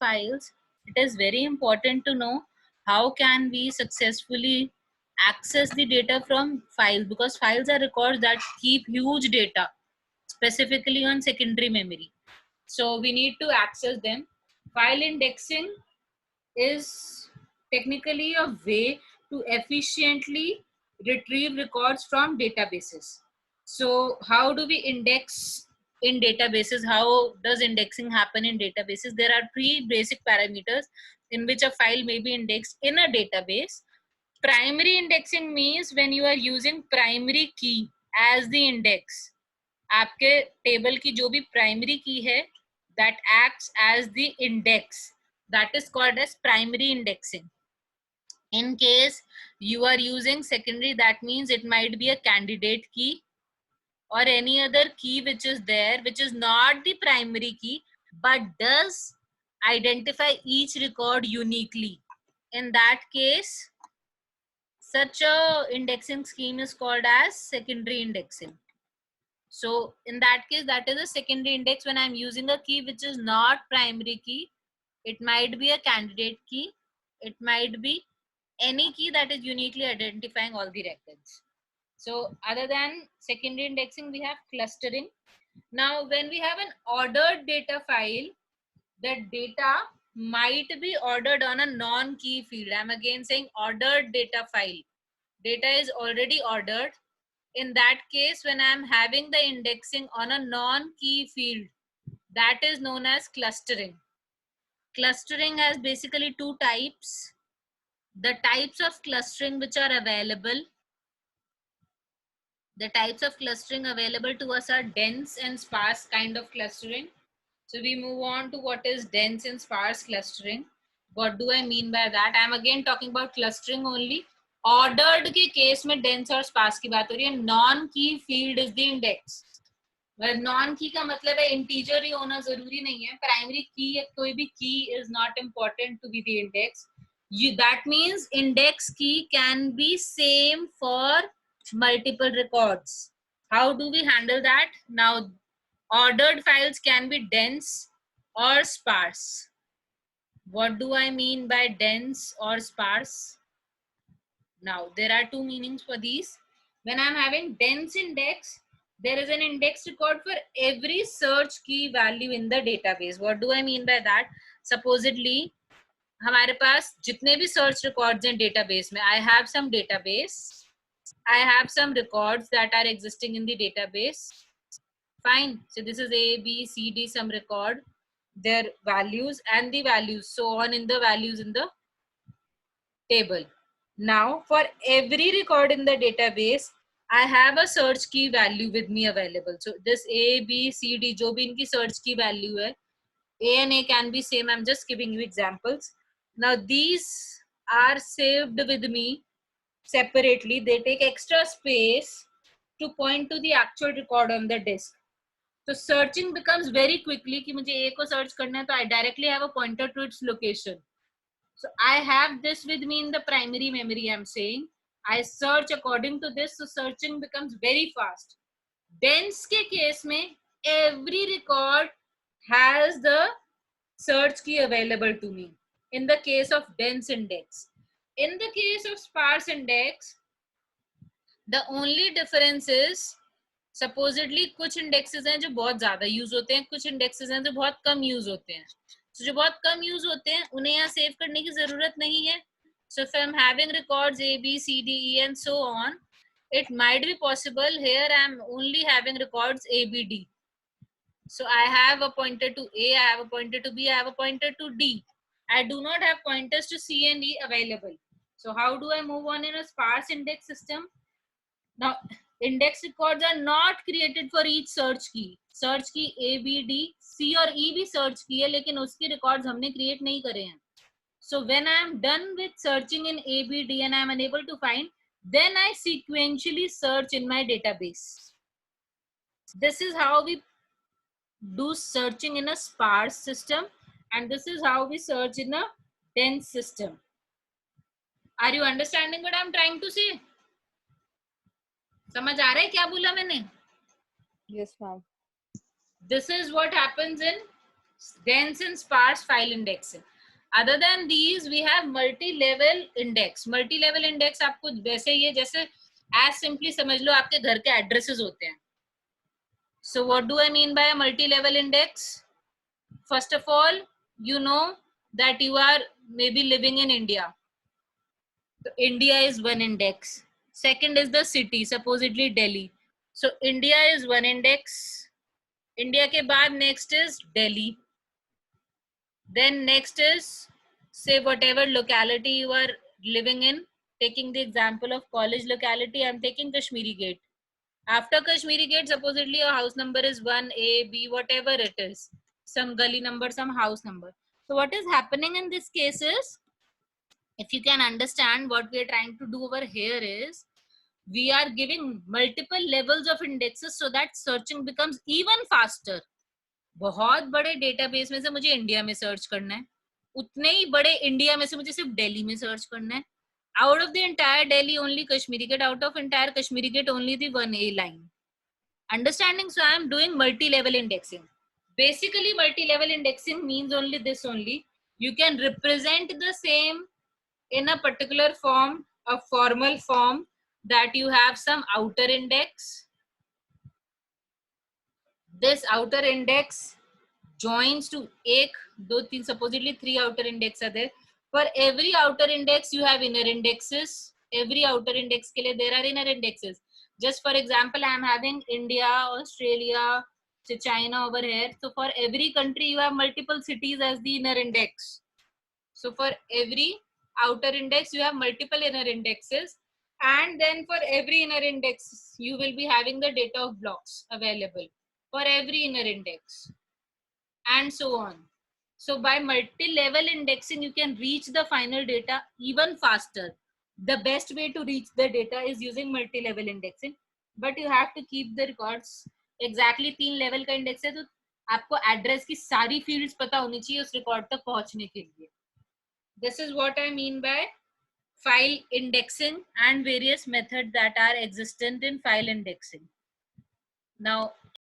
files, it is very important to know how can we successfully access the data from files, because files are records that keep huge data, specifically on secondary memory. So we need to access them. File indexing is technically a way to efficiently retrieve records from databases. So how do we index in databases? How does indexing happen in databases? There are three basic parameters in which a file may be indexed in a database. Primary indexing means when you are using primary key as the index. आपके table की जो भी primary की है, that acts as the index, that is called as primary indexing. In case you are using secondary, that means it might be a candidate key or any other key which is there, which is not the primary key but does identify each record uniquely. In that case, such a indexing scheme is called as secondary indexing. So in that case, that is a secondary index when I'm using a key which is not primary key. It might be a candidate key. It might be any key that is uniquely identifying all the records. So other than secondary indexing, we have clustering. Now, when we have an ordered data file, the data might be ordered on a non-key field. I'm again saying ordered data file. Data is already ordered. In that case, when I'm having the indexing on a non-key field, that is known as clustering. Clustering has basically two types. The types of clustering which are available, the types of clustering available to us are dense and sparse kind of clustering. So we move on to what is dense and sparse clustering. What do I mean by that? I am again talking about clustering only. Ordered के case में dense और sparse की बात हो रही है. Non key field is the index. Non की का मतलब है इंटीजर ही होना जरूरी नहीं है. प्राइमरी की या कोई भी key is not important to be the index. That means index key can be same for multiple records. How do we handle that? Now, ordered files can be dense or sparse. What do I mean by dense or sparse? Now, there are two meanings for these. When I'm having dense index, there is an index record for every search key value in the database. What do I mean by that? Supposedly, हमारे पास जितने भी search records हैं database में, I have some database. I have some records that are existing in the database. Fine. So this is A, B, C, D, some record, their values and the values, so on in the values in the table. Now, for every record in the database, I have a search key value with me available. So this A, B, C, D, जो भी इनकी search key value है, A and A can be same. I'm just giving you examples. Now these are saved with me separately. They take extra space to point to the actual record on the disk. So searching becomes very quickly कि मुझे A को search करना है, तो I directly have a pointer to its location. So I have this with me in the primary memory. I'm saying I search according to this, so searching becomes very fast. Dense के case में every record has the search key available to me. In the case of dense index, in the case of sparse index, the only difference is supposedly कुछ indexes हैं जो बहुत ज़्यादा use होते हैं, कुछ indexes हैं जो बहुत कम use होते हैं. So जो बहुत कम use होते हैं उन्हें यहाँ save करने की ज़रूरत नहीं है. So if I'm having records A, B, C, D, E and so on, it might be possible here I'm only having records A, B, D. So I have a pointer to A, I have a pointer to B, I have a pointer to D. I do not have pointers to C and E available. So how do I move on in a sparse index system? Now, index records are not created for each search key. Search key A, B, D, C और E भी search key है, लेकिन उसके records हमने create नहीं करे हैं. So when I am done with searching in A, B, D and I am unable to find, then I sequentially search in my database. This is how we do searching in a sparse system, and this is how we search in a dense system. Are you understanding what I am trying to say? समझ आ रहा है क्या बोला मैंने? Yes, ma'am. This is what happens in dense and sparse file indexing. Other than these, we have multi-level index. Multi-level index आपको वैसे ये जैसे as simply समझ लो आपके घर के addresses होते हैं. So what do I mean by a multi-level index? First of all, you know that you are maybe living in India. So India is one index. Second is the city, supposedly Delhi. So India is one index. India के बाद next is Delhi. Then next is, say, whatever locality you are living in. Taking the example of college locality, I'm taking Kashmiri Gate. After Kashmiri Gate, supposedly your house number is 1A, B, whatever it is. Some gully number, some house number. So what is happening in this case is, if you can understand what we are trying to do over here is, we are giving multiple levels of indexes so that searching becomes even faster. बहुत बड़े database में से मुझे India में search करना है, उतने ही बड़े इंडिया में से मुझे सिर्फ दिल्ली में सर्च करना है. Out of the entire Delhi, only Kashmiri Gate. Out of entire Kashmiri Gate, only the 1A line. Understanding? So I am doing multi-level indexing. Basically, multi-level indexing means only this only. You can represent the same in a particular form, a formal form, that you have some outer index. This outer index joins to एक दो तीन, supposedly 3 outer index are there. For every outer index you have inner indexes. Every outer index के लिए there are inner indexes. Just for example, I am having India, Australia, China over here. So for every country you have multiple cities as the inner index. So for every outer index you have multiple inner indexes, and then for every inner index you will be having the data of blocks available for every inner index, and so on. So by multi-level indexing, you can reach the final data even faster. The best way to reach the data is using multi-level indexing, but you have to keep the records. Exactly 3 level का index है, तो आपको address की सारी fields पता होनी चाहिए उस record तक पहुंचने के लिए. This is what I mean by file indexing and various methods that are existent in file indexing. Now,